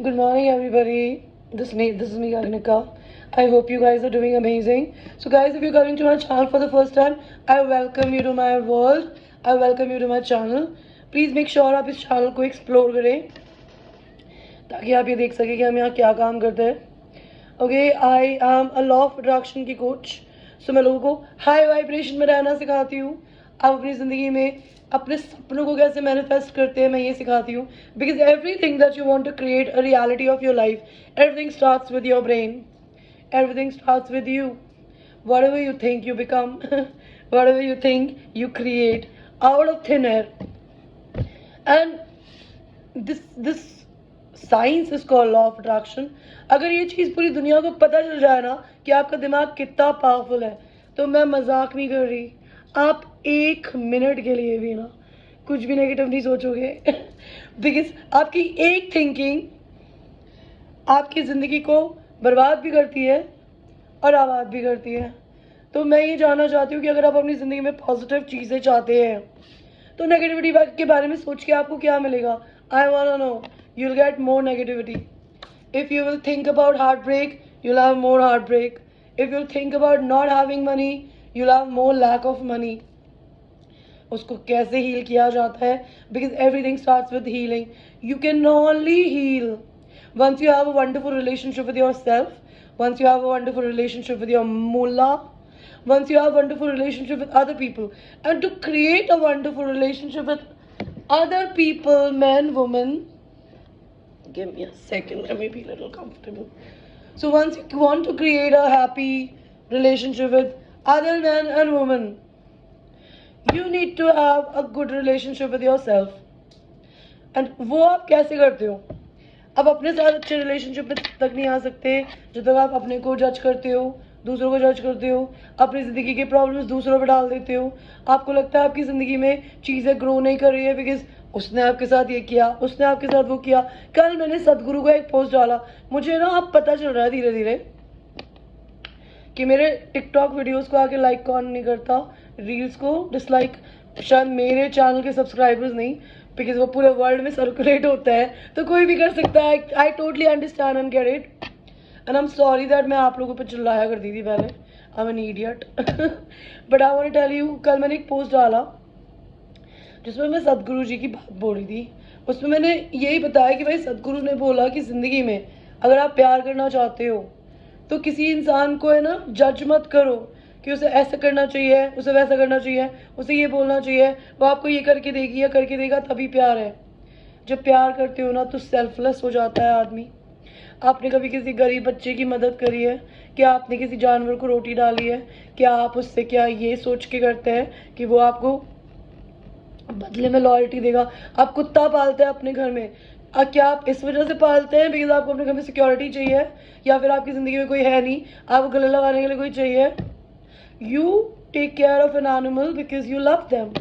Good morning, everybody. This is me, Agnika. I hope you guys are doing amazing. So, guys, if you're coming to my channel for the first time, I welcome you to my world. I welcome you to my channel. Please make sure आप इस channel को explore करें ताकि आप ये देख सकें कि हम यहाँ क्या काम करते हैं. Okay, I am a law of attraction की coach. So मैं लोगों को हाई वाइब्रेशन में रहना सिखाती हूँ. आप अपनी ज़िंदगी में अपने सपनों को कैसे मैनिफेस्ट करते हैं मैं ये सिखाती हूँ. Because everything that you want to create a reality of your life, everything starts with your brain, everything starts with you. Whatever you think you become, whatever you think you create out of thin air. And this science is called law of attraction. अगर ये चीज़ पूरी दुनिया को पता चल जाए ना कि आपका दिमाग कितना पावरफुल है, तो मैं मजाक नहीं कर रही, आप 1 मिनट के लिए भी ना कुछ भी नेगेटिव नहीं सोचोगे. बिकॉज आपकी एक थिंकिंग आपकी ज़िंदगी को बर्बाद भी करती है और आबाद भी करती है. तो मैं ये जानना चाहती हूँ कि अगर आप अपनी ज़िंदगी में पॉजिटिव चीज़ें चाहते हैं तो नेगेटिविटी के बारे में सोच के आपको क्या मिलेगा? I want to know. You'll get more negativity. If you will think about heartbreak, you'll have more heartbreak. If you'll think about not having money, you'll have more lack of money. उसको कैसे heal किया जाता है? Because everything starts with healing. You can only heal once you have a wonderful relationship with yourself, once you have a wonderful relationship with your mullah, once you have a wonderful relationship with other people. And to create a wonderful relationship with other people, men, women, give me a second, let me be a little comfortable. So once you want to create a happy relationship with other men and women, you need to have a good relationship with yourself. And वो आप कैसे करते हो? आप अपने साथ अच्छे relationship तक नहीं आ सकते जब तक आप अपने को जज करते हो, दूसरों को जज करते हो, अपनी ज़िंदगी के प्रॉब्लम्स दूसरों पर डाल देते हो. आपको लगता है आपकी ज़िंदगी में चीज़ें ग्रो नहीं कर रही है बिकॉज उसने आपके साथ ये किया, उसने आपके साथ वो किया. कल मैंने सदगुरु का एक पोस्ट डाला, मुझे ना अब पता चल रहा है धीरे धीरे कि मेरे टिकटॉक वीडियोस को आके लाइक कौन नहीं करता, रील्स को डिसलाइक शायद मेरे चैनल के सब्सक्राइबर्स नहीं, बिकॉज वो पूरे वर्ल्ड में सर्कुलेट होता है तो कोई भी कर सकता है. I totally understand and get it and I am sorry that मैं आप लोगों पर चिल्लाया करती थी पहले. I am an idiot. But I want to tell you, कल मैंने एक पोस्ट डाला जिसमें मैं सदगुरु जी की बात बोल रही थी. उसमें मैंने यही बताया कि भाई सदगुरु ने बोला कि ज़िंदगी में अगर आप प्यार करना चाहते हो तो किसी इंसान को है ना जज मत करो कि उसे ऐसा करना चाहिए, उसे वैसा करना चाहिए, उसे ये बोलना चाहिए, वो आपको ये करके देगी या करके देगा तभी प्यार है. जब प्यार करते हो ना तो सेल्फलेस हो जाता है आदमी. आपने कभी किसी गरीब बच्चे की मदद करी है? क्या आपने किसी जानवर को रोटी डाली है? क्या आप उससे क्या ये सोच के करते हैं कि वो आपको बदले में लॉयल्टी देगा? आप कुत्ता पालते हैं अपने घर में, क्या आप इस वजह से पालते हैं बिकॉज आपको अपने घर में सिक्योरिटी चाहिए या फिर आपकी ज़िंदगी में कोई है नहीं, आपको गले लगाने के लिए कोई चाहिए? You take care of an animal because you love them.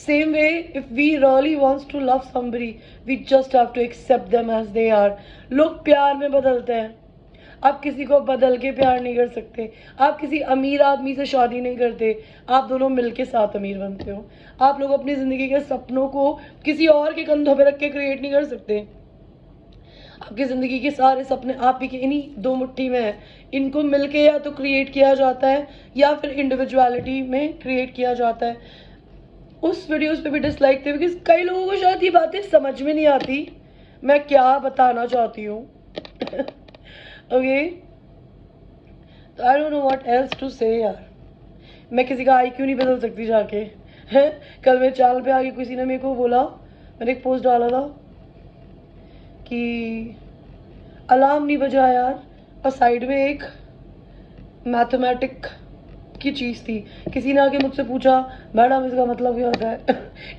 Same way, if we really wants to love somebody, we just have to accept them as they are. लोग प्यार में बदलते हैं. आप किसी को बदल के प्यार नहीं कर सकते. आप किसी अमीर आदमी से शादी नहीं करते, आप दोनों मिलके साथ अमीर बनते हो. आप लोग अपनी ज़िंदगी के सपनों को किसी और के कंधों पे रख के क्रिएट नहीं कर सकते. आपकी ज़िंदगी के सारे सपने आप ही के इन्हीं 2 मुट्ठी में है. इनको मिलके या तो क्रिएट किया जाता है या फिर इंडिविजुअलिटी में क्रिएट किया जाता है. उस वीडियोस पे भी डिसलाइक थे बिकॉज कई लोगों को शायद ये बातें समझ में नहीं आती मैं क्या बताना चाहती हूँ. ओके, तो I don't know what else to say यार. मैं किसी का IQ नहीं बदल सकती जाके. है कल मेरे चैनल पे आके किसी ने मेरे को बोला, मैंने एक पोस्ट डाला था कि अलार्म नहीं बजा यार, और साइड में एक मैथमेटिक की चीज़ थी. किसी ने आके मुझसे पूछा मैडम इसका मतलब क्या होता है?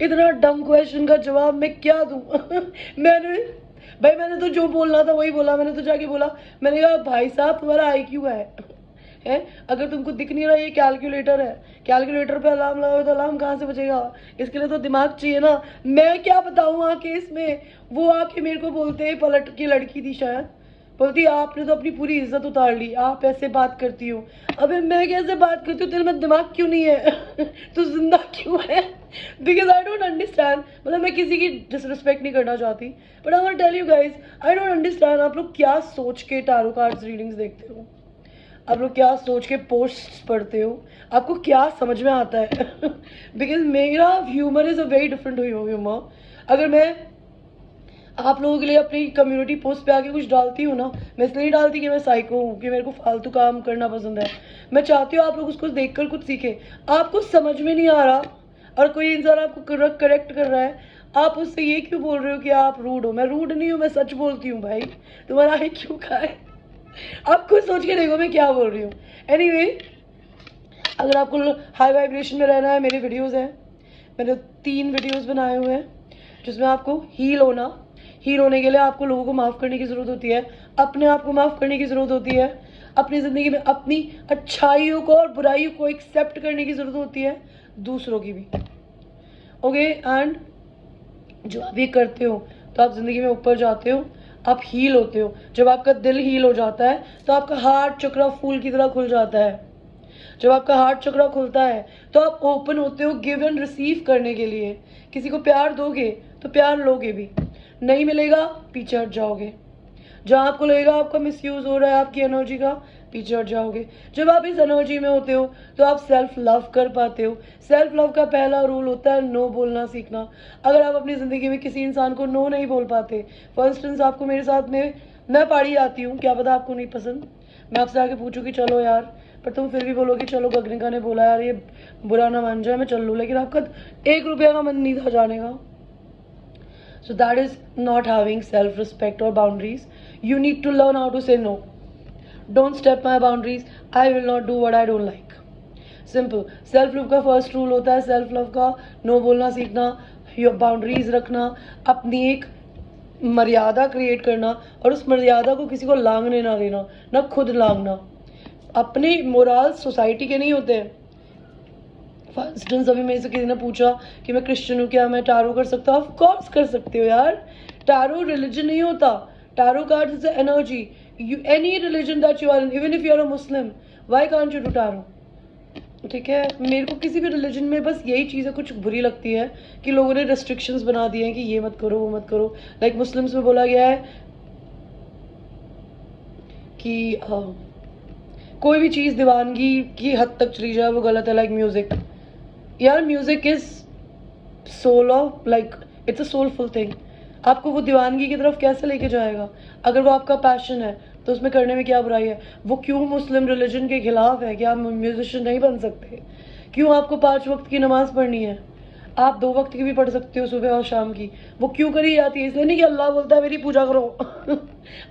इतना डम क्वेश्चन का जवाब मैं क्या दूँ? मैंने तो जो बोलना था वही बोला. मैंने तो जाके बोला, मैंने कहा भाई साहब तुम्हारा IQ है अगर तुमको दिख नहीं रहा ये कैलकुलेटर है, कैलकुलेटर पे अलार्म लगाओ तो अलार्म कहाँ से बजेगा? इसके लिए तो दिमाग चाहिए ना. मैं क्या बताऊँ आके इसमें. वो आके मेरे को बोलते हैं, पलट की लड़की थी शायद, बोलती आपने तो अपनी पूरी इज्जत उतार ली, आप ऐसे बात करती हो। अबे मैं कैसे बात करती हूँ, तेरे में दिमाग क्यों नहीं है? तू जिंदा क्यों है? Because I don't understand. मतलब मैं किसी की डिसरिस्पेक्ट नहीं करना चाहती, but I want tell you guys, I don't understand आप लोग क्या सोच के टैरो कार्ड्स रीडिंग्स देखते हो, आप लोग क्या सोच के पोस्ट्स पढ़ते हो, आपको क्या समझ में आता है? बिकॉज मेरा humour is a very different humour. अगर मैं आप लोगों के लिए अपनी कम्युनिटी पोस्ट पे आके कुछ डालती हूँ ना, मैं इसलिए नहीं डालती कि मैं साइको हूँ, कि मेरे को फालतू काम करना पसंद है। मैं चाहती हूँ आप लोग उसको देखकर कुछ सीखें। आपको समझ में नहीं आ रहा और कोई इंसान आपको करेक्ट कर रहा है, आप उससे ये क्यों बोल रहे हो कि आप रूड हो? मैं रूड नहीं हूँ, मैं सच बोलती हूँ भाई, तुम्हारा आई क्यों खाए? आप खुद सोच के देखो मैं क्या बोल रही हूँ। एनीवे, अगर आपको हाई वाइब्रेशन में रहना है, मेरे वीडियोज़ हैं, मैंने 3 वीडियोज़ बनाए हुए हैं जिसमें आपको हील होने के लिए आपको लोगों को माफ़ करने की ज़रूरत होती है, अपने आप को माफ़ करने की ज़रूरत होती है, अपनी ज़िंदगी में अपनी अच्छाइयों को और बुराइयों को एक्सेप्ट करने की ज़रूरत होती है, दूसरों की भी। ओके, एंड जो आप ये करते हो तो आप ज़िंदगी में ऊपर जाते हो, आप हील होते हो। जब आपका दिल हील हो जाता है तो आपका हार्ट चक्रा फूल की तरह खुल जाता है। जब आपका हार्ट चक्रा खुलता है तो आप ओपन होते हो गिव एंड रिसीव करने के लिए। किसी को प्यार दोगे तो प्यार लोगे भी, नहीं मिलेगा पीछे हट जाओगे। जहाँ आपको लगेगा आपका मिसयूज़ हो रहा है आपकी एनर्जी का, पीछे हट जाओगे। जब आप इस एनर्जी में होते हो तो आप सेल्फ लव कर पाते हो। सेल्फ लव का पहला रूल होता है नो बोलना सीखना। अगर आप अपनी ज़िंदगी में किसी इंसान को नो नहीं बोल पाते, फॉर इंस्टेंस आपको मेरे साथ में, मैं पहाड़ी आती हूँ, क्या पता आपको नहीं पसंद, मैं आपसे आके पूछूँ कि चलो यार, पर तुम फिर भी बोलोगे चलो गगनिका ने बोला यार ये बुरा ना मान जाए, मैं चल लूँ, लेकिन आपका 1 रुपया का मन नहीं था जाने का। So that is not having self-respect or boundaries. You need to learn how to say no. Don't step my boundaries. I will not do what I don't like. Simple. Self love का first rule होता है self love का no बोलना सीखना, your boundaries रखना, अपनी एक मर्यादा क्रिएट करना, और उस मर्यादा को किसी को लांघने ना देना, ना खुद लांघना। अपने मोरल सोसाइटी के नहीं होते हैं। फॉर इंस्टेंस अभी मेरे से किसी ने पूछा कि मैं क्रिश्चियन हूँ, क्या मैं टारो कर सकता हूँ? ऑफ कोर्स कर सकते हो यार। टारो रिलीजन नहीं होता, tarot card is energy. You any religion that you are in, even if you are a Muslim, why can't you do tarot? ठीक है, मेरे को किसी भी रिलीजन में बस यही चीज़ें कुछ बुरी लगती है कि लोगों ने रेस्ट्रिक्शंस बना दिए हैं कि ये मत करो वो मत करो। लाइक मुस्लिम्स में बोला गया है कि कोई भी चीज़ दीवानगी की हद तक चली जाए वो गलत है। लाइक म्यूज़िक, यार music is soul of, like it's a soulful thing. आपको वो दीवानगी की तरफ कैसे लेके जाएगा? अगर वो आपका पैशन है तो उसमें करने में क्या बुराई है? वो क्यों मुस्लिम रिलीजन के खिलाफ है कि आप म्यूजिशियन नहीं बन सकते? क्यों आपको 5 वक्त की नमाज पढ़नी है? आप 2 वक्त की भी पढ़ सकते हो, सुबह और शाम की। वो क्यों करी जाती है? इसलिए नहीं कि अल्लाह बोलता है मेरी पूजा करो।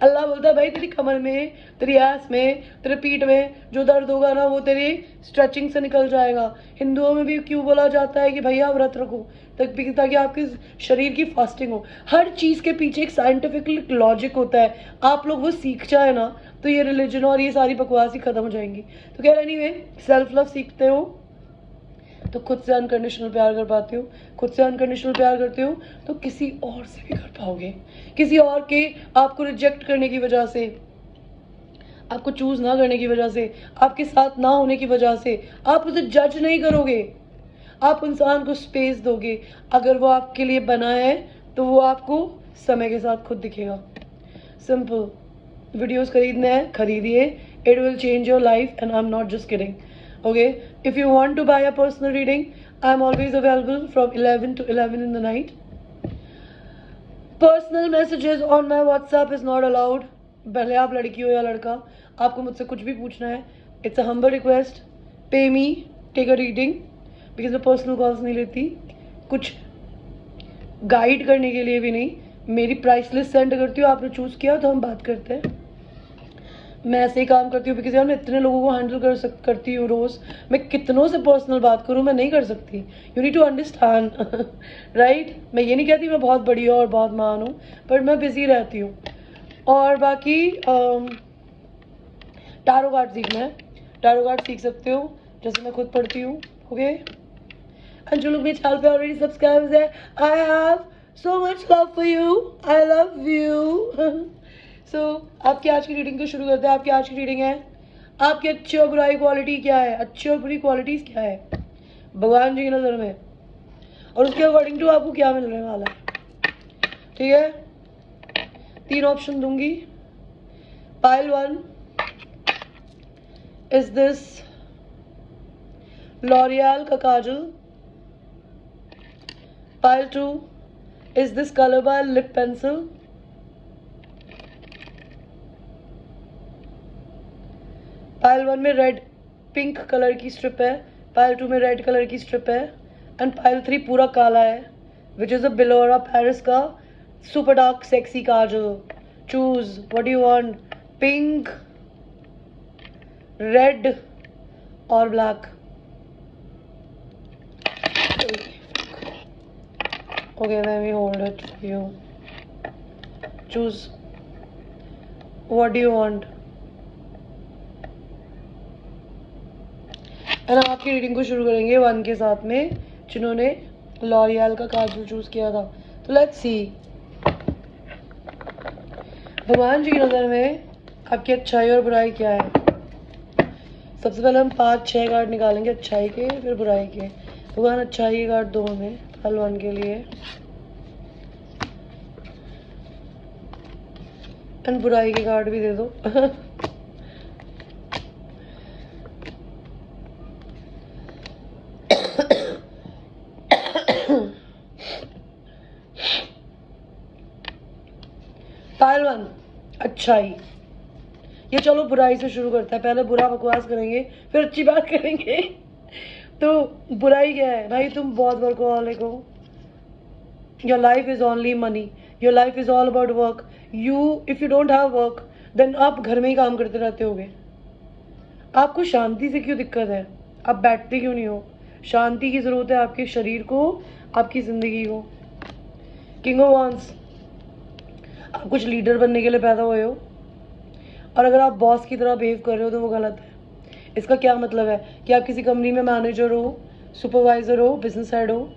अल्लाह बोलता है भाई तेरी कमर में, तेरी ऐस में, तेरे पीठ में जो दर्द होगा ना वो तेरी स्ट्रेचिंग से निकल जाएगा। हिंदुओं में भी क्यों बोला जाता है कि भैया व्रत रखो ताकि आपके शरीर की फास्टिंग हो। हर चीज़ के पीछे एक साइंटिफिक लॉजिक होता है। आप लोग वो सीख जाए ना तो ये रिलीजन और ये सारी बकवास ही खत्म हो जाएंगी। तो क्या एनीवे, सेल्फ लव सीखते हो तो खुद से अनकंडीशनल प्यार कर पाते हो। खुद से अनकंडीशनल प्यार करते हो तो किसी और से भी कर पाओगे। किसी और के आपको रिजेक्ट करने की वजह से, आपको चूज ना करने की वजह से, आपके साथ ना होने की वजह से आप उसे जज नहीं करोगे। आप इंसान को स्पेस दोगे। अगर वो आपके लिए बना है तो वो आपको समय के साथ खुद दिखेगा। सिंपल। वीडियोस खरीदने हैं, खरीदिए। It will change your life and I am not just kidding. Okay, if you want to buy a personal reading, I'm always available from 11 to 11 in the night. Personal messages on my WhatsApp is not allowed. भले आप लड़की हो या लड़का, आपको मुझसे कुछ भी पूछना है, it's a humble request. Pay me, take a reading, because मैं personal calls नहीं लेती। कुछ गाइड करने के लिए भी नहीं, मेरी प्राइस लिस्ट सेंड करती हूँ, आपने चूज़ किया तो हम बात करते हैं। मैं ऐसे ही काम करती हूँ बिकॉज यार मैं इतने लोगों को हैंडल करती हूँ रोज़। मैं कितनों से पर्सनल बात करूँ, मैं नहीं कर सकती। You need to understand, right? मैं ये नहीं कहती मैं बहुत बड़ी हूँ और बहुत महान हूँ, पर मैं बिजी रहती हूँ। और बाकी टारो कार्ड सीखना है, टारो कार्ड सीख सकते हो जैसे मैं खुद पढ़ती हूँ। ओके, एंड जो लोग मेरे चैनल पे ऑलरेडी सब्सक्राइबर्स है, I have so much love for you, I love you. So आपकी आज की रीडिंग को शुरू करते हैं। आपकी आज की रीडिंग है आपकी अच्छी और बुराई क्वालिटी क्या है, अच्छी और बुरी क्वालिटीज क्या है भगवान जी की नज़र में, और उसके अकॉर्डिंग टू आपको क्या मिलने वाला है। ठीक है, 3 ऑप्शन दूंगी। पाइल 1, इज दिस लॉरियल का काजल। Pile 2, is this colour by lip pencil. Pile 1 में रेड पिंक कलर की स्ट्रिप है, पाइल 2 में रेड कलर की स्ट्रिप है, एंड पाइल 3 पूरा काला है, विच इज अ बिलोरा पेरिस का सुपर डार्क सेक्सी काजल। Choose what you want, pink, red और black. Okay, let me hold it for you. Choose. What do you want? And आपकी रीडिंग को शुरू करेंगे 1 के साथ में, जिन्होंने लॉरियल का काजल चूज किया था। तो लेट्स सी भगवान जी की नज़र में आपकी अच्छाई और बुराई क्या है। सबसे पहले हम 5-6 कार्ड निकालेंगे अच्छाई के, फिर बुराई के। भगवान अच्छाई के कार्ड 2 में, हल 1 के लिए, एंड बुराई के कार्ड भी दे दो। पाइल 1 अच्छाई। ये चलो बुराई से शुरू करते हैं, पहले बुरा बकवास करेंगे फिर अच्छी बात करेंगे। तो बुराई क्या है भाई, तुम बहुत वर्कहॉलिक हो। Your life is only money, your life is all about work. If you don't have work then आप घर में ही काम करते रहते होगे। आपको शांति से क्यों दिक्कत है, आप बैठते क्यों नहीं हो। शांति की जरूरत है आपके शरीर को, आपकी जिंदगी को। किंग ऑफ वांड्स, आप कुछ लीडर बनने के लिए पैदा हुए हो, और अगर आप बॉस की तरह बिहेव कर रहे हो तो वो गलत है। इसका क्या मतलब है कि आप किसी कंपनी में मैनेजर हो, सुपरवाइजर हो, बिजनेस हेड हो,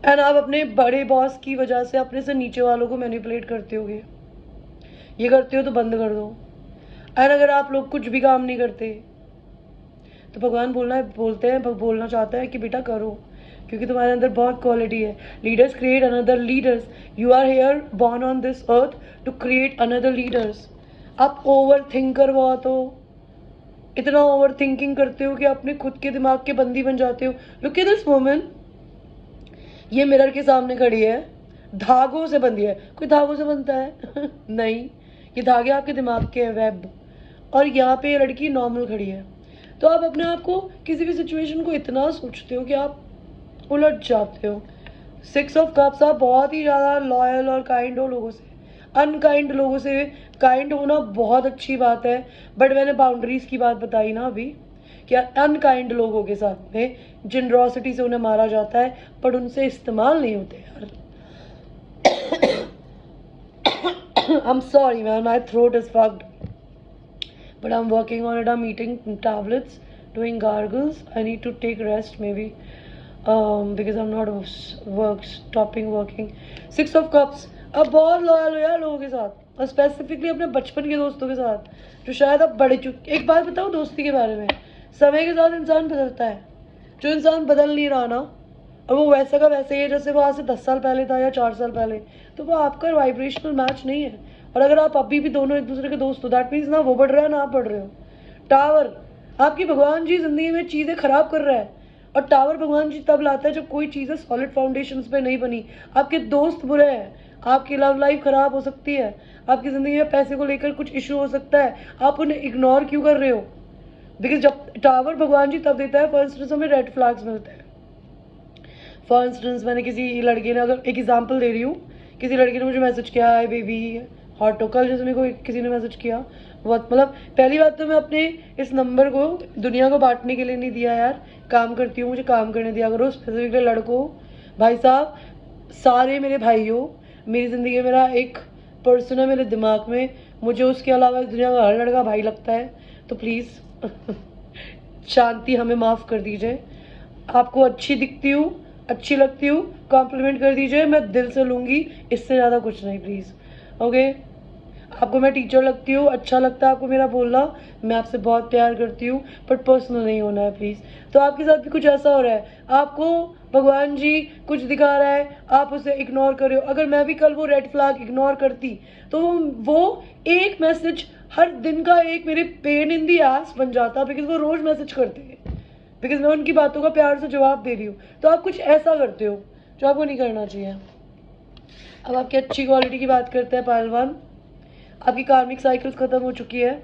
एंड आप अपने बड़े बॉस की वजह से अपने से नीचे वालों को मैनिपुलेट करते होगे। ये करते हो तो बंद कर दो। एंड अगर आप लोग कुछ भी काम नहीं करते तो भगवान बोलना चाहता है कि बेटा करो, क्योंकि तुम्हारे अंदर बहुत क्वालिटी है। Leaders create another leaders, you are here born on this earth to create another leaders. आप ओवर थिंकर बहुत हो, इतना ओवर थिंकिंग करते हो कि अपने खुद के दिमाग के बंदी बन जाते हो। लुक एट दिस वुमन, ये मिरर के सामने खड़ी है, धागों से बंधी है। कोई धागों से बनता है? नहीं, ये धागे आपके दिमाग के हैं, वेब। और यहाँ पे ये लड़की नॉर्मल खड़ी है। तो आप अपने आप को किसी भी सिचुएशन को इतना सोचते हो कि आप उलझ जाते हो। 6 ऑफ कप्स, आप बहुत ही ज़्यादा लॉयल और काइंड हो लोगों से। अनकाइंड लोगों से काइंड होना बहुत अच्छी बात है, बट मैंने बाउंड्रीज की बात बताई ना अभी, कि अनकाइंड लोगों के साथ में जनरॉसिटी से उन्हें मारा जाता है, पर उनसे इस्तेमाल नहीं होते यार। I'm sorry man, my throat is fucked, but I'm working on it. I'm eating tablets, doing gargles. I need to take rest maybe, because I'm not stopping working. 6 of cups, अब बहुत लॉयल हो यार लोगों के साथ, और specifically अपने बचपन के दोस्तों के साथ, जो शायद अब बड़े चुके। एक बात बताओ दोस्ती के बारे में, समय के साथ इंसान बदलता है। जो इंसान बदल नहीं रहा ना, और वो वैसा का वैसे ही है जैसे वो आज से 10 साल पहले था या 4 साल पहले, तो वो आपका वाइब्रेशनल मैच नहीं है। और अगर आप अभी भी दोनों एक दूसरे के दोस्त हो, दैट मीन्स ना वो बढ़ रहा है ना आप बढ़ रहे हो। टावर, आपकी भगवान जी जिंदगी में चीज़ें खराब कर रहा है, और टावर भगवान जी तब लाता है जब कोई चीज़ें सॉलिड फाउंडेशंस पे नहीं बनी। आपके दोस्त बुरे हैं, आपकी लव लाइफ खराब हो सकती है, आपकी ज़िंदगी में पैसे को लेकर कुछ इशू हो सकता है, आप उन्हें इग्नोर क्यों कर रहे हो। बिकॉज जब टावर भगवान जी तब देता है, फॉर इंस्टेंस हमें रेड फ्लैग्स मिलते हैं। फॉर इंस्टेंस मैंने किसी लड़के ने, अगर एक एग्जांपल दे रही हूँ, किसी लड़के ने मुझे मैसेज किया, हाय बेबी हॉट हो, कल जैसे मेरे को किसी ने मैसेज किया, बहुत मतलब पहली बात तो मैं अपने इस नंबर को दुनिया को बांटने के लिए नहीं दिया यार, काम करती हूँ, मुझे काम करने दिया करो। स्पेसिफिकली लड़कों, भाई साहब सारे मेरे भाई हो, मेरी ज़िंदगी में मेरा एक पर्सन है मेरे दिमाग में, मुझे उसके अलावा इस दुनिया का हर लड़का भाई लगता है। तो प्लीज़ शांति, हमें माफ़ कर दीजिए। आपको अच्छी दिखती हूँ, अच्छी लगती हूँ, कॉम्प्लीमेंट कर दीजिए, मैं दिल से लूँगी, इससे ज़्यादा कुछ नहीं प्लीज़। ओके, आपको मैं टीचर लगती हूँ, अच्छा लगता है आपको मेरा बोलना, मैं आपसे बहुत प्यार करती हूँ, बट पर्सनल नहीं होना है प्लीज़। तो आपके साथ भी कुछ ऐसा हो रहा है, आपको भगवान जी कुछ दिखा रहा है, आप उसे इग्नोर कर रहे हो। अगर मैं भी कल वो रेड फ्लैग इग्नोर करती तो वो एक मैसेज हर दिन का एक मेरे पेन इन दी आस बन जाता, बिकॉज वो रोज़ मैसेज करते हैं, बिकॉज मैं उनकी बातों का प्यार से जवाब दे रही हूँ। तो आप कुछ ऐसा करते हो जो आपको नहीं करना चाहिए। अब आपकी अच्छी क्वालिटी की बात करते हैं पहलवान। आपकी कार्मिक साइकिल्स ख़त्म हो चुकी है।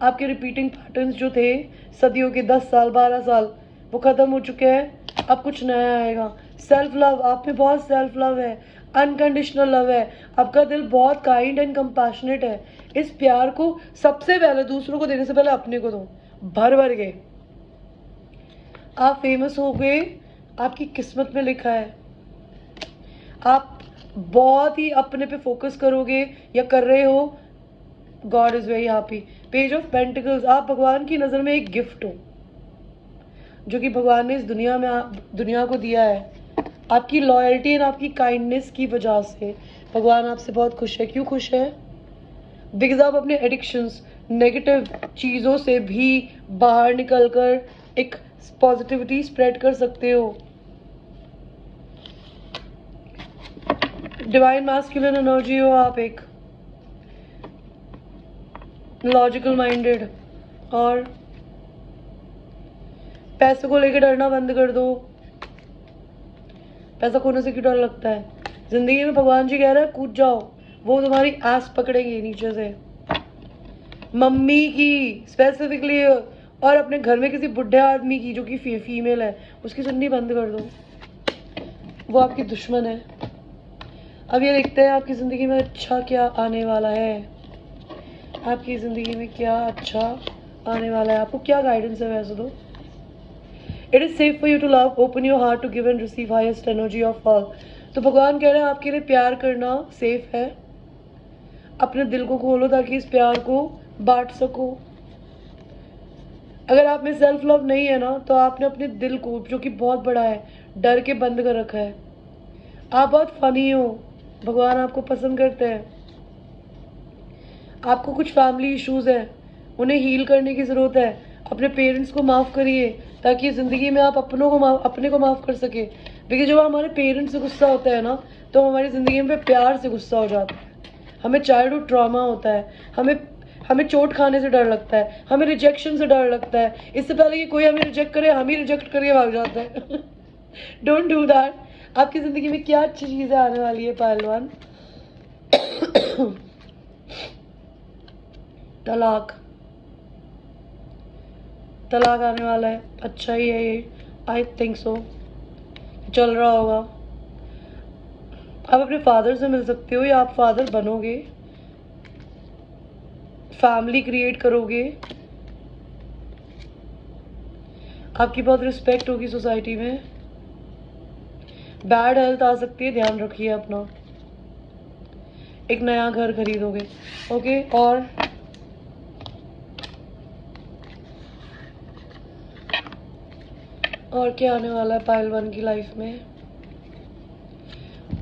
आपके रिपीटिंग पैटर्न्स जो थे सदियों के 10 साल 12 साल वो ख़त्म हो चुके हैं। अब कुछ नया आएगा। सेल्फ लव, आप में बहुत सेल्फ लव है, अनकंडीशनल लव है, आपका दिल बहुत काइंड एंड कंपैशनेट है। इस प्यार को सबसे पहले दूसरों को देने से पहले अपने को दो, भर भर के। आप फेमस हो गए, आपकी किस्मत में लिखा है। आप बहुत ही अपने पे फोकस करोगे या कर रहे हो, God is very happy. Page of pentacles, आप भगवान की नज़र में एक गिफ्ट हो जो कि भगवान ने इस दुनिया को दिया है। आपकी लॉयल्टी एंड आपकी काइंडनेस की वजह से भगवान आपसे बहुत खुश है। क्यों खुश है? बिकॉज आप अपने एडिक्शंस, नेगेटिव चीज़ों से भी बाहर निकल कर एक पॉजिटिविटी स्प्रेड कर सकते हो। डिवाइन मैस्कुलिन एनर्जी हो आप, एक लॉजिकल माइंडेड, और पैसे को लेकर डरना बंद कर दो। पैसा खोने से क्यों डर लगता है? जिंदगी में भगवान जी कह रहे हैं कूद जाओ, वो तुम्हारी आस पकड़ेंगे नीचे से। मम्मी की स्पेसिफिकली, और अपने घर में किसी बुढ़े आदमी की जो कि फीमेल है, उसकी सुननी बंद कर दो, वो आपकी दुश्मन है। अब ये देखते हैं आपकी ज़िंदगी में अच्छा क्या आने वाला है। आपकी ज़िंदगी में क्या अच्छा आने वाला है, आपको क्या गाइडेंस है वैसे तो। It is safe for you to love, open your heart to give and receive highest energy of all. तो भगवान कह रहे हैं आपके लिए प्यार करना सेफ है। अपने दिल को खोलो ताकि इस प्यार को बांट सको। अगर आप में सेल्फ लव नहीं है ना, तो आपने अपने दिल को, जो कि बहुत बड़ा है, डर के बंद कर रखा है। आप बहुत फनी हो, भगवान आपको पसंद करते हैं। आपको कुछ फैमिली इश्यूज है, उन्हें हील करने की ज़रूरत है। अपने पेरेंट्स को माफ़ करिए ताकि ज़िंदगी में आप अपने को माफ़ कर सके। क्योंकि जब हमारे पेरेंट्स से गुस्सा होता है ना, तो हमारी ज़िंदगी में प्यार से गुस्सा हो जाता है। हमें चाइल्डहुड ट्रॉमा होता है, हमें चोट खाने से डर लगता है, हमें रिजेक्शन से डर लगता है। इससे पहले कि कोई हमें रिजेक्ट करे, हम ही रिजेक्ट करके भाग जाता है। Don't do that. आपकी ज़िंदगी में क्या अच्छी चीज़ें आने वाली है पहलवान? तलाक आने वाला है, अच्छा ही है ये, आई थिंक सो, चल रहा होगा। आप अपने फादर से मिल सकते हो या आप फादर बनोगे, फैमिली क्रिएट करोगे, आपकी बहुत रिस्पेक्ट होगी सोसाइटी में। बैड हेल्थ आ सकती है, ध्यान रखिए अपना। एक नया घर खरीदोगे, ओके। और क्या आने वाला है पहलवान की लाइफ में?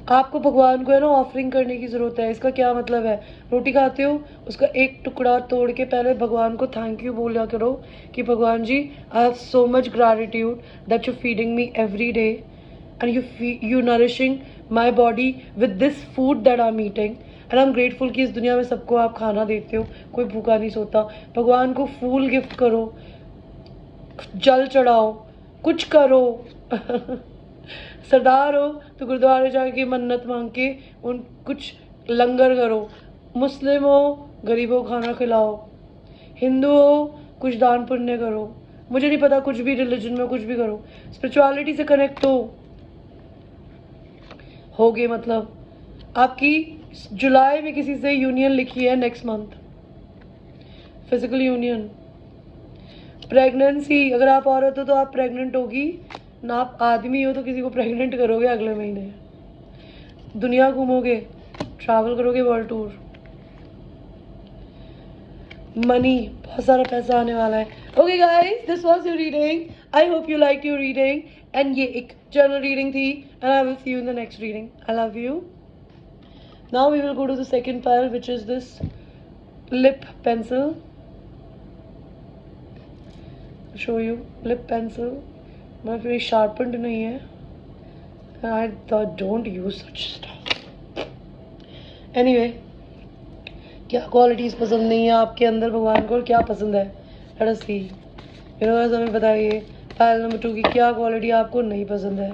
आपको भगवान को है ना ऑफरिंग करने की ज़रूरत है। इसका क्या मतलब है? रोटी खाते हो, उसका एक टुकड़ा तोड़ के पहले भगवान को थैंक यू बोला करो कि भगवान जी, I have so much gratitude that you feeding me every day and you nourishing my body with this food that I am eating, and I am grateful कि इस दुनिया में सबको आप खाना देते हो, कोई भूखा नहीं सोता। भगवान को फूल गिफ्ट करो, जल चढ़ाओ, कुछ करो। सरदार हो तो गुरुद्वारे जाके मन्नत मांग के उन कुछ लंगर करो। मुस्लिम हो, गरीबों को खाना खिलाओ। हिंदू हो, कुछ दान पुण्य करो। मुझे नहीं पता, कुछ भी रिलीजन में कुछ भी करो, स्पिरिचुअलिटी से कनेक्ट होगे। मतलब आपकी जुलाई में किसी से यूनियन लिखी है, next month physical union. Pregnancy, अगर आप औरत हो तो आप प्रेग्नेंट होगी ना, आप आदमी हो तो किसी को प्रेग्नेंट करोगे अगले महीने। दुनिया घूमोगे, ट्रैवल करोगे, वर्ल्ड टूर। मनी, बहुत सारा पैसा आने वाला है। Okay guys, this was your reading. I hope you like your reading, and ये एक जनरल रीडिंग थी, and I will see you in the next reading. I love you. Now we will go to the second pile, which is this lip pencil, show you lip pencil, मैं फिर sharpened नहीं है. I don't use such stuff. Anyway, क्या qualities पसंद नहीं है आपके अंदर भगवान को, और क्या पसंद है? लेट अस सी. यूनिवर्स हमें बताइए पायल नंबर 2 की क्या क्वालिटी आपको नहीं पसंद है.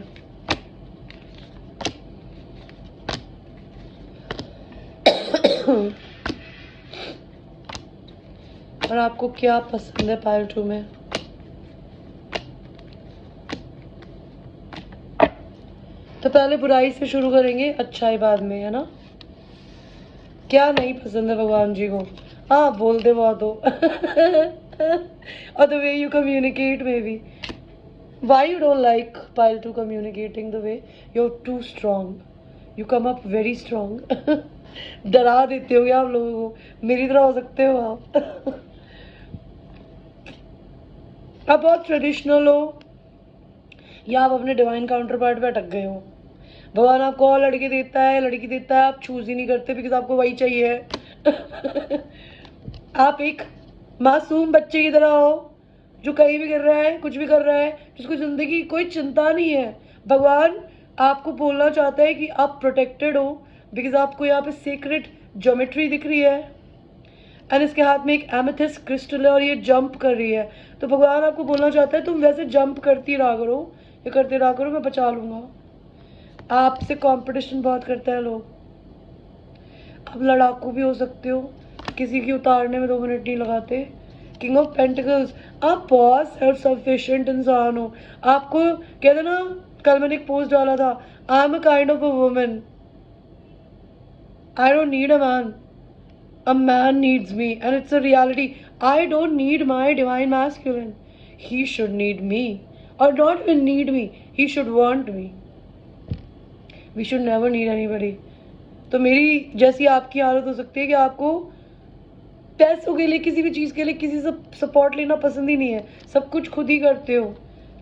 और आपको क्या पसंद है पायल 2 में? तो पहले बुराई से शुरू करेंगे, अच्छाई बाद में, है ना? क्या नहीं पसंद है भगवान जी को? हाँ, बोलते बहुत हो. और the way you communicate may be. Why you don't like pile 2 communicating the way? You're too strong. You come up very strong. डरा देते हो क्या आप लोगों को? मेरी तरह हो सकते हो आप. आप बहुत ट्रेडिशनल हो, या आप अपने डिवाइन काउंटर पार्ट पे अटक गए हो. भगवान आपको और लड़के देता है, लड़की देता है, आप चूज ही नहीं करते बिकॉज आपको वही चाहिए. आप एक मासूम बच्चे की तरह हो जो कहीं भी कर रहा है, कुछ भी कर रहा है, जिसको जिंदगी की कोई चिंता नहीं है. भगवान आपको बोलना चाहता है कि आप प्रोटेक्टेड हो बिकॉज आपको यहाँ पे सीक्रेट ज्योमेट्री दिख रही है एंड इसके हाथ में एक एमेथिस्ट क्रिस्टल है और ये जंप कर रही है. तो भगवान आपको बोलना चाहता है तुम वैसे जंप करती रहा करो, ये करते रहा करो, मैं बचा लूंगा. आपसे कंपटीशन बहुत करते हैं लोग. आप लड़ाकू भी हो सकते हो, किसी की उतारने में 2 मिनट नहीं लगाते. किंग ऑफ पेंटिकल्स, आप बहुत सेल्फ सफिशिएंट इंसान हो. आपको कहते ना, कल मैंने एक पोस्ट डाला था, I am a kind of a woman, I don't need a man, a man needs me, and it's a reality. I don't need my divine masculine. He should need me, or not even need me, he should want me. We should never need anybody. तो मेरी जैसी आपकी हालत हो सकती है कि आपको पैसों के लिए, किसी भी चीज़ के लिए किसी से सपोर्ट लेना पसंद ही नहीं है, सब कुछ खुद ही करते हो.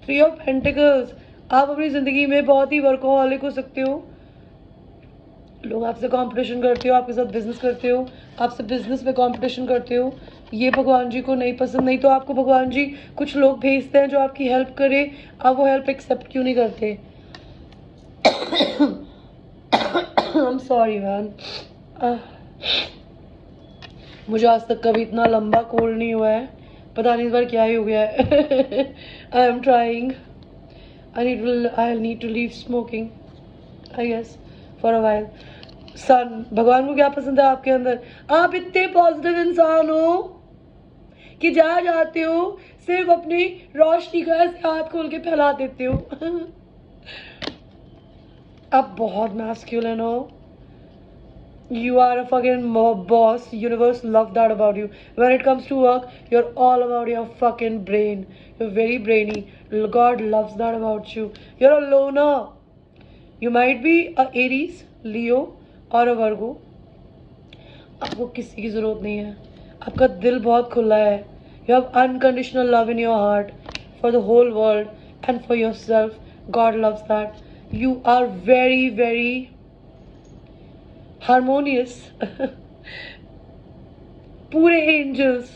3 ऑफ पेंटिकल्स, आप अपनी ज़िंदगी में बहुत ही वर्कोहॉलिक हो सकते हो. लोग आपसे कंपटीशन करते हो, आपके साथ बिजनेस करते हो, आपसे बिजनेस में कंपटीशन करते हो. ये भगवान जी को नहीं पसंद. नहीं तो आपको भगवान जी कुछ लोग भेजते हैं जो आपकी हेल्प करे, आप वो हेल्प एक्सेप्ट क्यों नहीं करते? आई एम सॉरी मैन, मुझे आज तक कभी इतना लंबा कोल्ड नहीं हुआ है, पता नहीं इस बार क्या ही हो गया है. I am trying. I need to leave smoking I guess for a while. Son, भगवान को क्या पसंद है आपके अंदर? आप इतने पॉजिटिव इंसान हो कि जहाँ जाते हो सिर्फ अपनी रोशनी का ऐसे हाथ खोल के फैला देते हो. आप बहुत मैस्कुलिन हो. You are a fucking boss. Universe love that about you. When it comes to work, you're all about your fucking brain. You're very brainy. God loves that about you. You're a loner. You might be a Aries, Leo और a Virgo. आपको किसी की ज़रूरत नहीं है. आपका दिल बहुत खुला है. You have unconditional love in your heart for the whole world and for yourself. God loves that. You are very, very harmonious. पूरे एंजल्स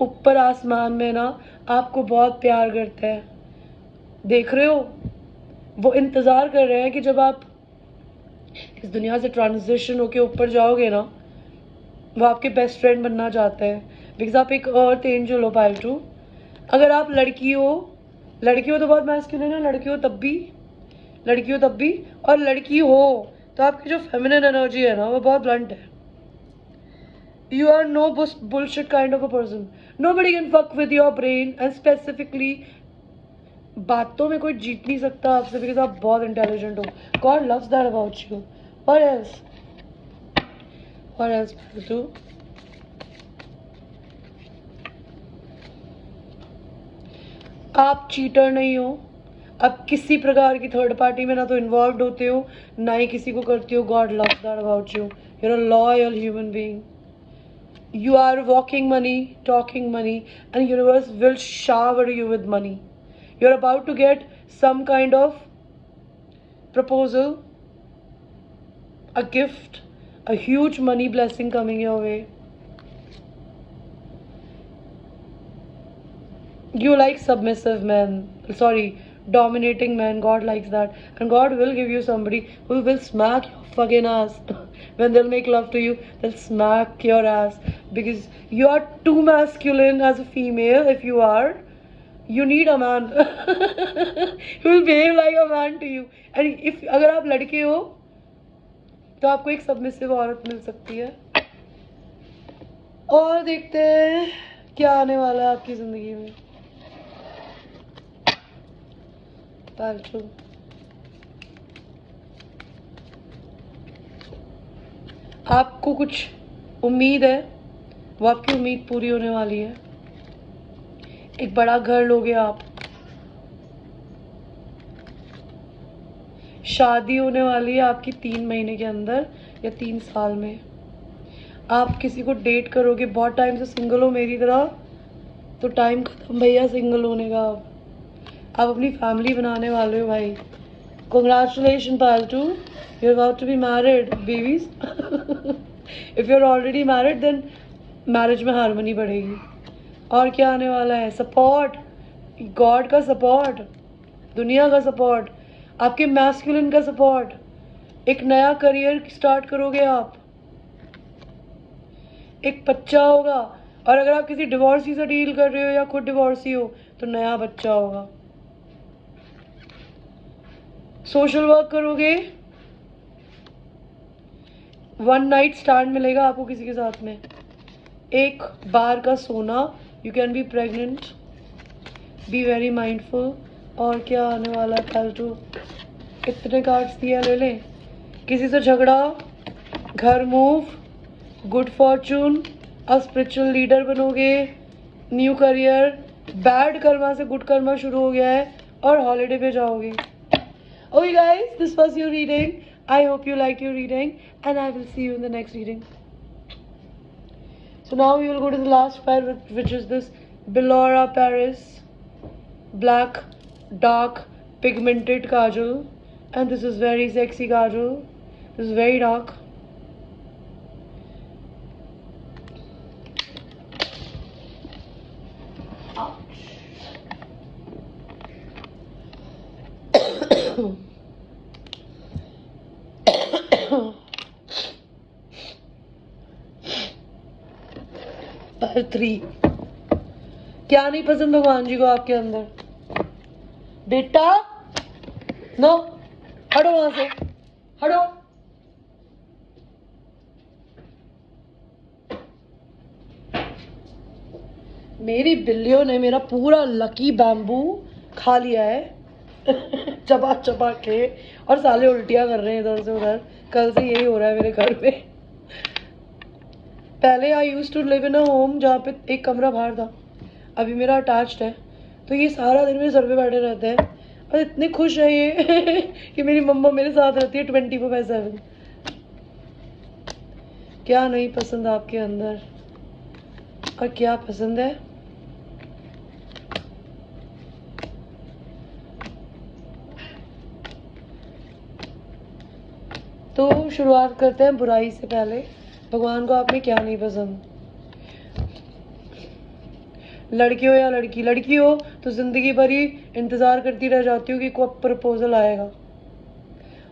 ऊपर आसमान में ना आपको बहुत प्यार करते हैं. देख रहे हो, वो इंतज़ार कर रहे हैं कि जब आप इस दुनिया से ट्रांजिशन होके ऊपर जाओगे ना, वो आपके बेस्ट फ्रेंड बनना चाहते हैं बिकॉज आप एक अर्थ एंजल हो पायल 2. अगर आप लड़की हो तो बहुत मैस्कुलिन है, लड़की हो तब भी, और लड़की हो तो आपकी जो फेमिनिन एनर्जी है ना वो बहुत ब्लंट है. You are no bullshit kind of a person. Nobody can fuck with your brain and specifically बातों में कोई जीत नहीं सकता आपसे बिकॉज आप बहुत इंटेलिजेंट हो. God loves that about you. और एल्स टू. आप चीटर नहीं हो. आप किसी प्रकार की थर्ड पार्टी में ना तो इन्वॉल्व होते हो, ना ही किसी को करते हो. God loves that about you. You are a loyal human being. You are walking money, talking money, and universe will shower you with money. You're about to get some kind of proposal, a gift, a huge money blessing coming your way. You like submissive men, sorry, dominating men. God likes that, and God will give you somebody who will smack your fucking ass. When they'll make love to you, they'll smack your ass, because you are too masculine as a female. If you are, you need a man who will behave like a man to you. And if अगर आप लड़के हो तो आपको एक submissive औरत मिल सकती है. और देखते हैं क्या आने वाला है आपकी जिंदगी में. पालतू आपको कुछ उम्मीद है, वो आपकी उम्मीद पूरी होने वाली है. एक बड़ा घर लोगे आप. शादी होने वाली है आपकी 3 महीने के अंदर या 3 साल में. आप किसी को डेट करोगे. बहुत टाइम से सिंगल हो मेरी तरह, तो टाइम खत्म भैया सिंगल होने का. आप अपनी फैमिली बनाने वाले हो भाई. Congratulations, Paltu. You're about to be married, babies. If you're already married, then marriage में हारमोनी बढ़ेगी. और क्या आने वाला है? सपोर्ट, गॉड का सपोर्ट, दुनिया का सपोर्ट, आपके मैस्कुलिन का सपोर्ट. एक नया करियर स्टार्ट करोगे आप. एक बच्चा होगा. और अगर आप किसी डिवोर्सी से डील कर रहे हो या खुद डिवोर्सी हो तो नया बच्चा होगा. सोशल वर्क करोगे. 1 नाइट स्टैंड मिलेगा आपको किसी के साथ में. एक बार का सोना. You can be pregnant. Be very mindful. और क्या आने वाला है फालतू. इतने कार्ड्स दिया, ले लें. किसी से झगड़ा. घर मूव. Good Fortune. अब स्पिरिचुअल लीडर बनोगे. New career. बैड कर्मा से गुड कर्मा शुरू हो गया है. और हॉलीडे पे जाओगे. Okay guys, this was your reading. I hope you liked your reading, and I will see you in the next reading. So now we will go to the last file, which is this Bellora Paris black dark pigmented kajal, and this is very sexy kajal. This is very dark. Part 3. क्या नहीं पसंद भगवान जी को आपके अंदर. बेटा no, हटो वहां से, हटो. मेरी बिल्लियों ने मेरा पूरा लकी बैम्बू खा लिया है चबा चबा के. और साले उल्टियां कर रहे हैं इधर से उधर. कल से यही हो रहा है मेरे घर में. पहले I use to live in a home जहाँ पे एक कमरा बाहर था. अभी मेरा अटैच्ड है, तो ये सारा दिन मेरे सर पे बैठे रहते हैं. और इतने खुश है ये कि मेरी मम्मा मेरे साथ रहती है 24/7. क्या नहीं पसंद आपके अंदर और क्या पसंद है. तो शुरुआत करते हैं बुराई से पहले. भगवान को आप में क्या नहीं पसंद. लड़की हो या लड़की. लड़की हो तो जिंदगी भर ही इंतज़ार करती रह जाती हो कि कब प्रपोजल आएगा.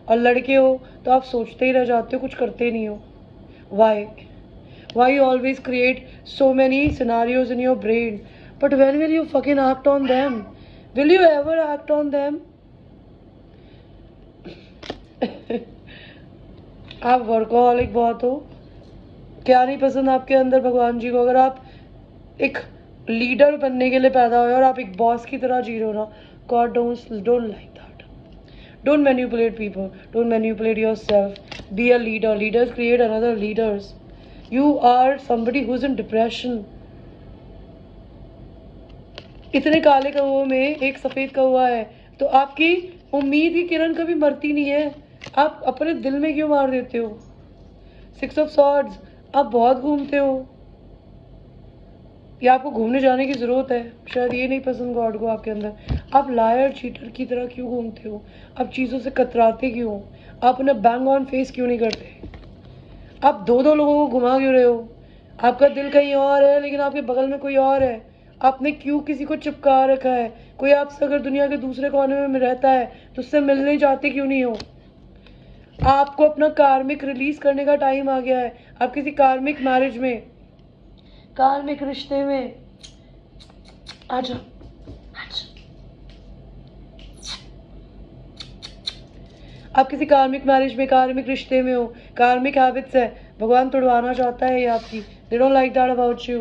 और लड़के हो तो आप सोचते ही रह जाते हो, कुछ करते नहीं हो. Why you always create so many scenarios in your brain, but when will you fucking act on them? Will you ever act on them? आप वर्कोहॉलिक बहुत हो. क्या नहीं पसंद आपके अंदर भगवान जी को. अगर आप एक लीडर बनने के लिए पैदा हुए और आप एक बॉस की तरह जी रहे हो ना, God don't like that. Don't manipulate people. Don't manipulate yourself. Be a leader. Leaders create another leaders. You are somebody who is in depression. इतने काले कौओं में एक सफ़ेद कौआ है, तो आपकी उम्मीद की किरण कभी मरती नहीं है. आप अपने दिल में क्यों मार देते हो. 6 ऑफ सॉर्ड्स. आप बहुत घूमते हो, या आपको घूमने जाने की ज़रूरत है. शायद ये नहीं पसंद गॉड को आपके अंदर. आप लायर चीटर की तरह क्यों घूमते हो. आप चीज़ों से कतराते क्यों. आप उन्हें बैंग ऑन फेस क्यों नहीं करते. आप 2 लोगों को घुमा क्यों रहे हो. आपका दिल कहीं और है लेकिन आपके बगल में कोई और है. आपने क्यों किसी को चिपका रखा है? कोई आपसे अगर दुनिया के दूसरे कोने में रहता है तो उससे मिलने जाते क्यों नहीं हो? आपको अपना कार्मिक रिलीज करने का टाइम आ गया है। आप किसी कार्मिक मैरिज में, कार्मिक रिश्ते में आ जाओ। आप किसी कार्मिक मैरिज में, कार्मिक रिश्ते में हो, कार्मिक हैबिट्स है, भगवान तोड़वाना चाहता है ये आपकी। They don't like that about you.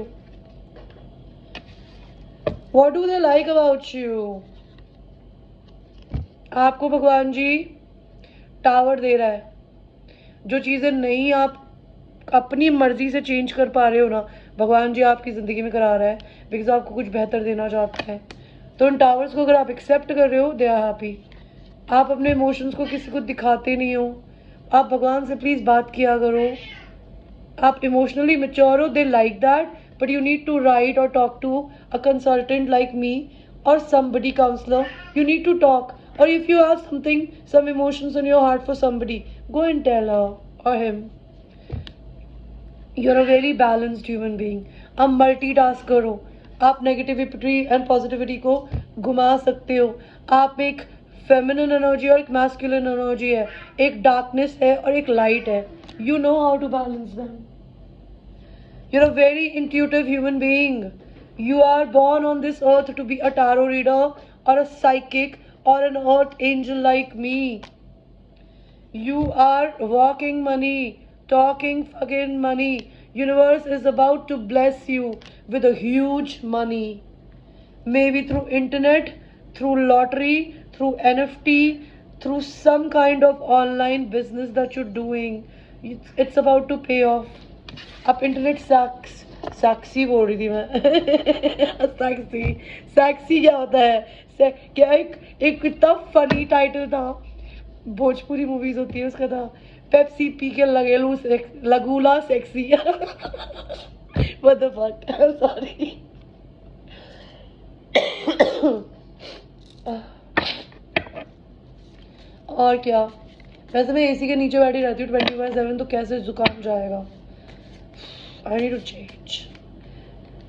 What do they like about you? आपको भगवान जी टावर दे रहा है। जो चीज़ें नहीं आप अपनी मर्जी से चेंज कर पा रहे हो ना, भगवान जी आपकी ज़िंदगी में करा रहा है, बिकॉज आपको कुछ बेहतर देना चाहता है। तो उन टावर्स को अगर आप एक्सेप्ट कर रहे हो, दे आर हैप्पी। आप अपने इमोशंस को किसी को दिखाते नहीं हो। आप भगवान से प्लीज़ बात किया करो। आप इमोशनली मेच्योर हो, they like that, but you need to write और talk to a consultant like me or somebody counselor. You need to talk, or if you have something, some emotions in your heart for somebody, go and tell her or him. You're a very balanced human being. अब multitask करो। आप negativity and positivity को घुमा सकते हो। आप एक feminine energy और एक मैस्कुलिन एनर्जी है, एक डार्कनेस है और एक लाइट है। You know how to balance them. You're a very intuitive human being. You are born on this earth to be a tarot reader or a psychic or an earth angel like me. You are walking money, talking fucking money. Universe is about to bless you with a huge money. Maybe through internet, through lottery, through NFT, through some kind of online business that you're doing. It's about to pay off. आप internet sexy बोल रही थी मैं sexy sexy क्या होता है? क्या एक कितना फनी टाइटल था, भोजपुरी मूवीज होती है उसका था, पेप्सी पी के लगूला sexy what the fuck, sorry. और क्या, वैसे मैं एसी के नीचे बैठी रहती हूँ 24/7, तो कैसे जुकाम जाएगा? I need to change.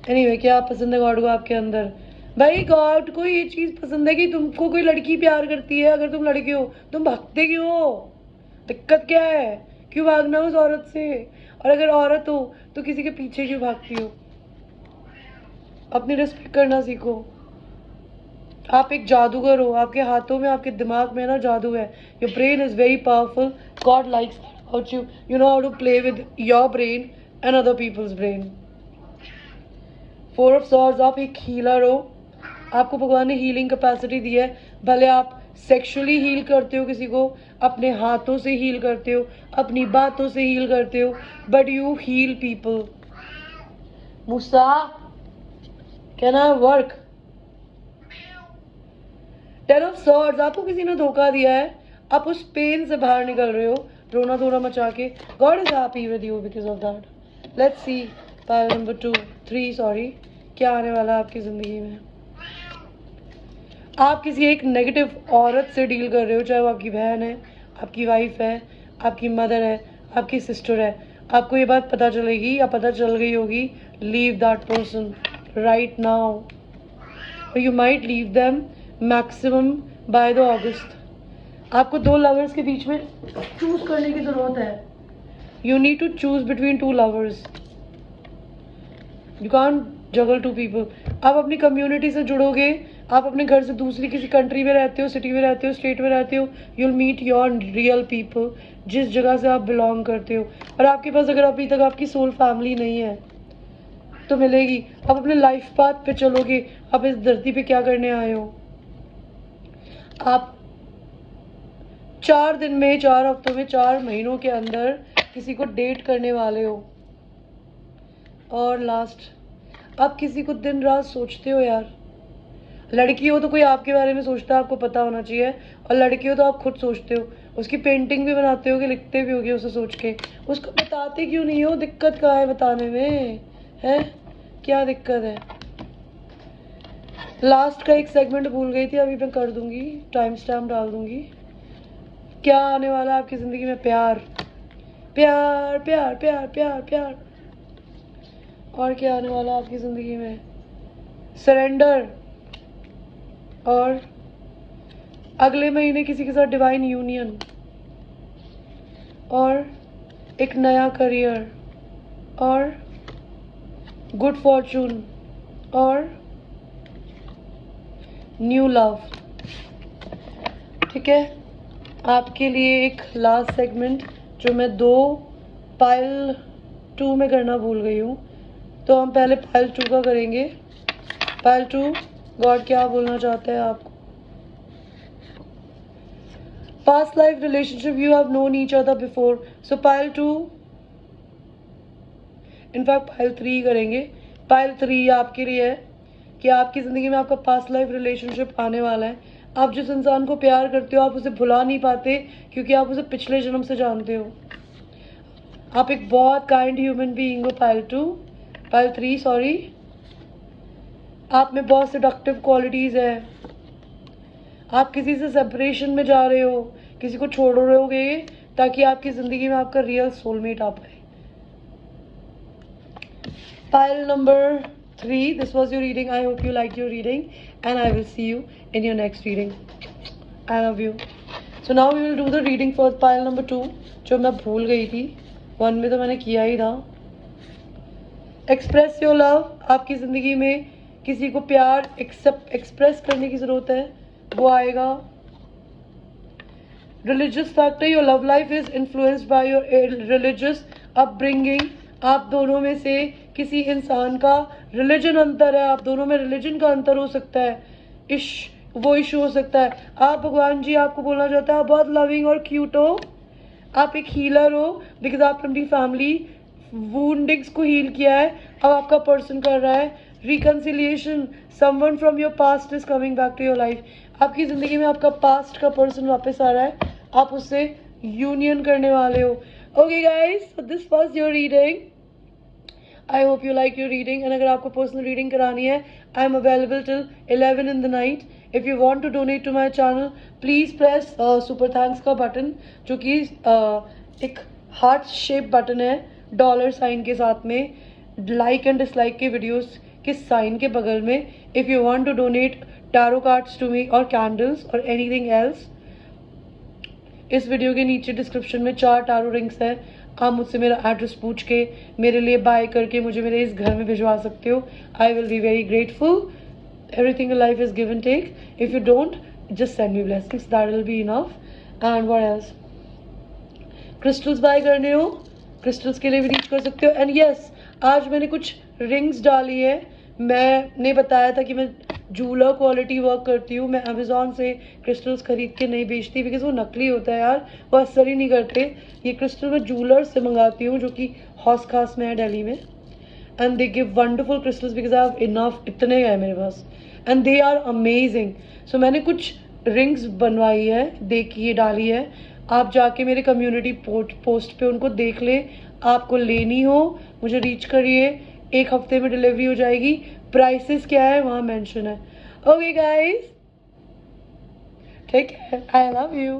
Anyway, क्या पसंद है गॉड को आपके अंदर? भाई गॉड को ये चीज़ पसंद है कि तुमको कोई लड़की प्यार करती है। अगर तुम लड़के हो तुम भागते क्यों हो? दिक्कत क्या है? क्यों भागना उस औरत से? और अगर औरत हो तो किसी के पीछे क्यों भागती हो? अपनी रिस्पेक्ट करना सीखो। आप एक जादूगर हो, आपके हाथों में, आपके दिमाग में ना जादू है। Your brain is very powerful. God likes about you. You know how to play with your brain and other people's brain. Four of Swords, आप एक हीलर हो। आपको भगवान ने हीलिंग कैपेसिटी दी है। भले आप सेक्सुअली हील करते हो किसी को, अपने हाथों से हील करते हो, अपनी बातों से हील करते हो, बट यू हील पीपल। मूसा, can I work? 10 of Swords, आपको किसी ने धोखा दिया है। आप उस पेन से बाहर निकल रहे हो, रोना धोना मचा के। God is happy with you because of that. Let's see pile number 3 sorry, क्या आने वाला है आपकी ज़िंदगी में। आप किसी एक नेगेटिव औरत से डील कर रहे हो, चाहे वो आपकी बहन है, आपकी वाइफ है, आपकी मदर है, आपकी सिस्टर है। आपको ये बात पता चलेगी या पता चल गई होगी, leave that person right now, और you might leave them maximum by the August. आपको 2 लवर्स के बीच में चूज करने की ज़रूरत है। You need to choose between 2 lovers. You can't juggle 2 people. आप अपनी कम्युनिटी से जुड़ोगे, आप अपने घर से दूसरी किसी कंट्री में रहते हो, सिटी में रहते हो, स्टेट में रहते हो, you'll meet your real people, जिस जगह से आप बिलोंग करते हो। और आपके पास अगर अभी तक आपकी सोल फैमिली नहीं है तो मिलेगी। आप अपने लाइफ पाथ पे चलोगे, आप इस धरती पे क्या करने आए हो। आप 4 दिन में, 4 हफ्तों में, 4 महीनों के अंदर किसी को डेट करने वाले हो। और लास्ट, आप किसी को दिन रात सोचते हो यार। लड़की हो तो कोई आपके बारे में सोचता है, आपको पता होना चाहिए, और लड़की हो तो आप खुद सोचते हो। उसकी पेंटिंग भी बनाते हो, लिखते भी होगे उसे सोच के। उसको बताते क्यों नहीं हो? दिक्कत कहाँ है बताने में? है क्या दिक्कत है? लास्ट का एक सेगमेंट भूल गई थी, अभी मैं कर दूंगी, टाइम स्टैम्प डाल दूंगी। क्या आने वाला है आपकी ज़िंदगी में? प्यार प्यार प्यार प्यार प्यार प्यार। और क्या आने वाला है आपकी ज़िंदगी में? सरेंडर, और अगले महीने किसी के साथ डिवाइन यूनियन, और एक नया करियर, और गुड फॉर्चून, और न्यू लव। ठीक है, आपके लिए एक लास्ट सेगमेंट जो मैं 2 पाइल 2 में करना भूल गई हूँ, तो हम पहले पाइल 2 का करेंगे। पाइल 2, गॉड क्या बोलना चाहते हैं आपको? Past life relationship, you have known each other before. So pile 2, in fact pile 3 करेंगे। पाइल 3 आपके लिए है कि आपकी ज़िंदगी में आपका पास्ट लाइफ रिलेशनशिप आने वाला है। आप जिस इंसान को प्यार करते हो आप उसे भुला नहीं पाते, क्योंकि आप उसे पिछले जन्म से जानते हो। आप एक बहुत काइंड ह्यूमन बीइंग हो। Pile 3 sorry. आप में बहुत सेडक्टिव क्वालिटीज़ है। आप किसी से सेपरेशन में जा रहे हो, किसी को छोड़ रहोगे ताकि आपकी ज़िंदगी में आपका रियल सोलमेट आ पाए। Pile number 3, this was your reading. I hope you like your reading, and I will see you in your next reading. I love you. So now we will do the reading for pile number 2, जो मैं भूल गई थी। 1 में तो मैंने किया ही था। एक्सप्रेस योर लव, आपकी ज़िंदगी में किसी को प्यार एक्सप्रेस करने की ज़रूरत है, वो आएगा। Religious factor, your love life is influenced by your religious upbringing. आप दोनों में से किसी इंसान का रिलीजन अंतर है, आप दोनों में रिलीजन का अंतर हो सकता है, वो इशू हो सकता है। आप भगवान जी आपको बोलना चाहता है आप बहुत लविंग और क्यूट हो, आप एक हीलर हो, बिकॉज आपने अपनी फैमिली वुंडिंग्स को हील किया है। अब आपका पर्सन कर रहा है reconciliation, someone from your past is coming back to your life. आपकी ज़िंदगी में आपका पास्ट का पर्सन वापस आ रहा है, आप उससे यूनियन करने वाले हो। Okay guys, so this was your reading. I hope you like your reading, and अगर आपको पर्सनल रीडिंग करानी है, I am available till 11 in the night. If you want to donate to my channel, please press super thanks का button, जो कि एक heart shape button है dollar sign के साथ में, लाइक एंड डिसलाइक के वीडियोस के साइन के बगल में। If you want to donate tarot cards to me और कैंडल्स और एनीथिंग एल्स, इस वीडियो के नीचे डिस्क्रिप्शन में 4 टैरो रिंग्स है। आप मुझसे मेरा एड्रेस पूछ के मेरे लिए बाय करके मुझे मेरे इस घर में भिजवा सकते हो। I will be very grateful. Everything in life is give and take. If you don't, just send me blessings. That will be enough. And what else? Crystals buy करने हो, crystals के लिए भी रीच कर सकते हो। And yes, आज मैंने कुछ rings डाली है। मैंने बताया था कि मैं जूलर क्वालिटी वर्क करती हूँ। मैं अमेजोन से क्रिस्टल्स खरीद के नहीं बेचती, बिकॉज वो नकली होता है यार, वो असर ही नहीं करते। ये क्रिस्टल मैं जूलर से मंगाती हूँ, जो कि हौस खास में है दिल्ली में। And they give wonderful crystals because I have enough, इतने हैं मेरे पास, एंड दे आर अमेजिंग। सो मैंने कुछ रिंग्स बनवाई है, देखिए डाली है। आप जाके मेरे कम्युनिटी पोस्ट पे उनको देख ले। आपको लेनी हो मुझे रीच करिए, 1 हफ्ते में डिलीवरी हो जाएगी। प्राइसेस क्या है वहाँ मेंशन है। Okay guys, take care, I love you.